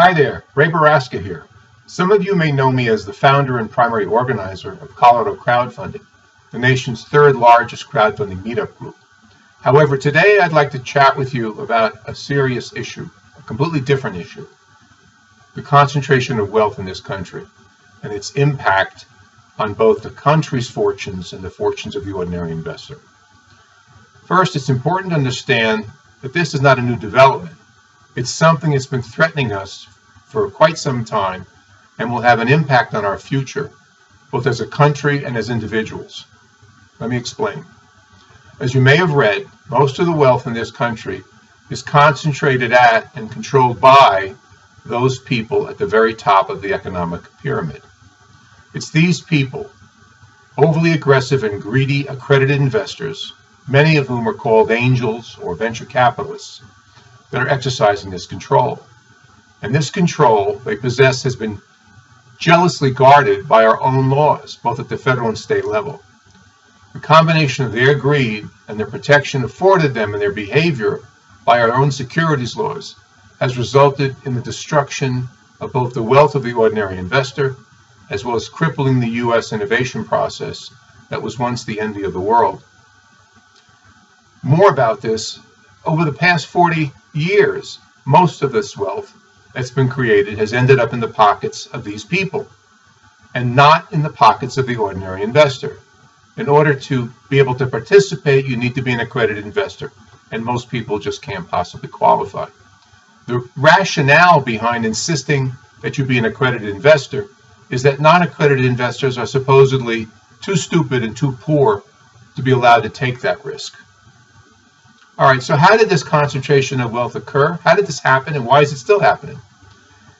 Hi there, Ray Baraska here. Some of you may know me as the founder and primary organizer of Colorado Crowdfunding, the nation's third largest crowdfunding meetup group. However, today I'd like to chat with you about a serious issue, a completely different issue, the concentration of wealth in this country and its impact on both the country's fortunes and the fortunes of the ordinary investor. First, it's important to understand that this is not a new development. It's something that's been threatening us for quite some time and will have an impact on our future, both as a country and as individuals. Let me explain. As you may have read, most of the wealth in this country is concentrated at and controlled by those people at the very top of the economic pyramid. It's these people, overly aggressive and greedy accredited investors, many of whom are called angels or venture capitalists, that are exercising this control. And this control they possess has been jealously guarded by our own laws, both at the federal and state level. The combination of their greed and the protection afforded them in their behavior by our own securities laws has resulted in the destruction of both the wealth of the ordinary investor, as well as crippling the U.S. innovation process that was once the envy of the world. More about this, over the past 40 years, most of this wealth that's been created has ended up in the pockets of these people and not in the pockets of the ordinary investor. In order to be able to participate, you need to be an accredited investor, and most people just can't possibly qualify. The rationale behind insisting that you be an accredited investor is that non-accredited investors are supposedly too stupid and too poor to be allowed to take that risk. All right, so how did this concentration of wealth occur? How did this happen, and why is it still happening?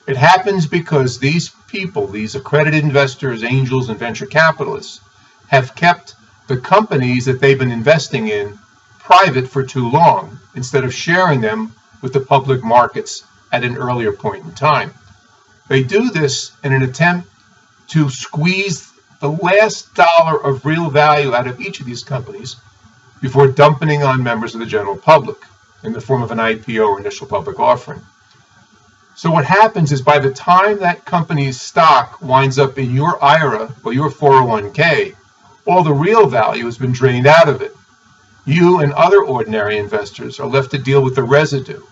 It happens because these people, these accredited investors, angels, and venture capitalists, have kept the companies that they've been investing in private for too long, instead of sharing them with the public markets at an earlier point in time. They do this in an attempt to squeeze the last dollar of real value out of each of these companies before dumping on members of the general public in the form of an IPO or initial public offering. So what happens is by the time that company's stock winds up in your IRA or your 401k, all the real value has been drained out of it. You and other ordinary investors are left to deal with the residue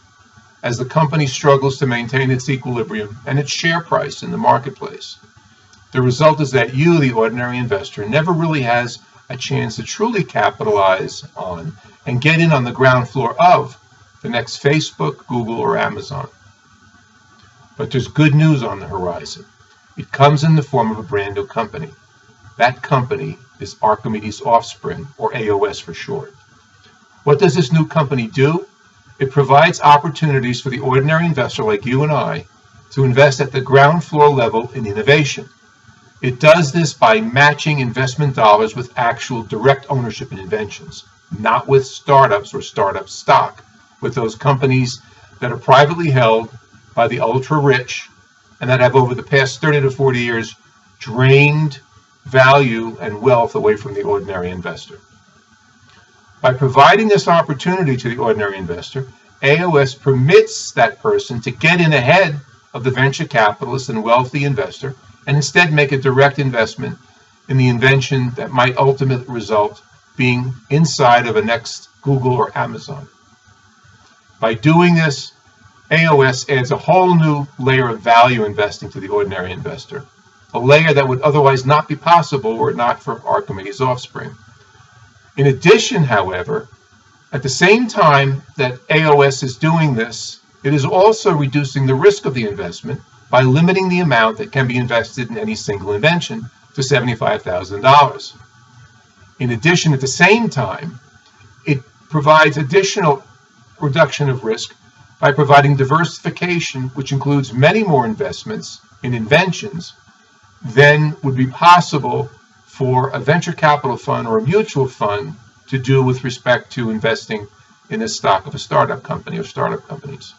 as the company struggles to maintain its equilibrium and its share price in the marketplace. The result is that you, the ordinary investor, never really has a chance to truly capitalize on and get in on the ground floor of the next Facebook, Google, or Amazon. But there's good news on the horizon. It comes in the form of a brand new company. That company is Archimedes Offspring, or AOS for short. What does this new company do? It provides opportunities for the ordinary investor like you and I to invest at the ground floor level in innovation. It does this by matching investment dollars with actual direct ownership in inventions, not with startups or startup stock, with those companies that are privately held by the ultra-rich and that have over the past 30 to 40 years drained value and wealth away from the ordinary investor. By providing this opportunity to the ordinary investor, AOS permits that person to get in ahead of the venture capitalist and wealthy investor and instead make a direct investment in the invention that might ultimately result being inside of a next Google or Amazon. By doing this, AOS adds a whole new layer of value investing to the ordinary investor, a layer that would otherwise not be possible were it not for Archimedes Offspring. In addition, however, at the same time that AOS is doing this, it is also reducing the risk of the investment by limiting the amount that can be invested in any single invention to $75,000. In addition, at the same time, it provides additional reduction of risk by providing diversification, which includes many more investments in inventions than would be possible for a venture capital fund or a mutual fund to do with respect to investing in the stock of a startup company or startup companies.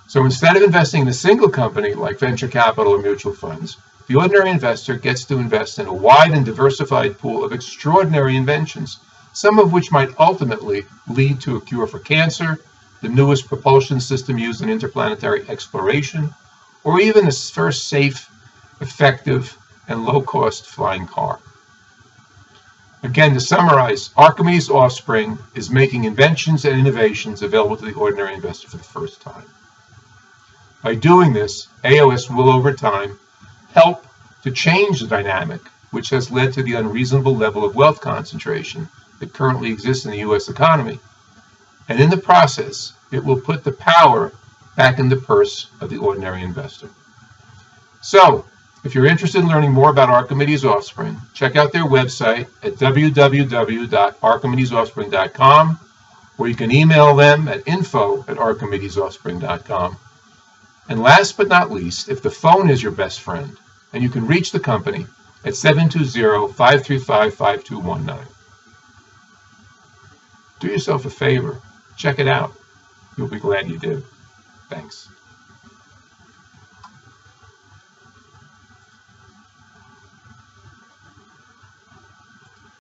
So instead of investing in a single company like venture capital or mutual funds, the ordinary investor gets to invest in a wide and diversified pool of extraordinary inventions, some of which might ultimately lead to a cure for cancer, the newest propulsion system used in interplanetary exploration, or even the first safe, effective, and low-cost flying car. Again, to summarize, Archimedes Offspring is making inventions and innovations available to the ordinary investor for the first time. By doing this, AOS will, over time, help to change the dynamic which has led to the unreasonable level of wealth concentration that currently exists in the U.S. economy. And in the process, it will put the power back in the purse of the ordinary investor. So, if you're interested in learning more about Archimedes Offspring, check out their website at www.archimedesoffspring.com, or you can email them at info@archimedesoffspring.com. And last but not least, if the phone is your best friend, and you can reach the company at 720-535-5219. Do yourself a favor. Check it out. You'll be glad you did. Thanks.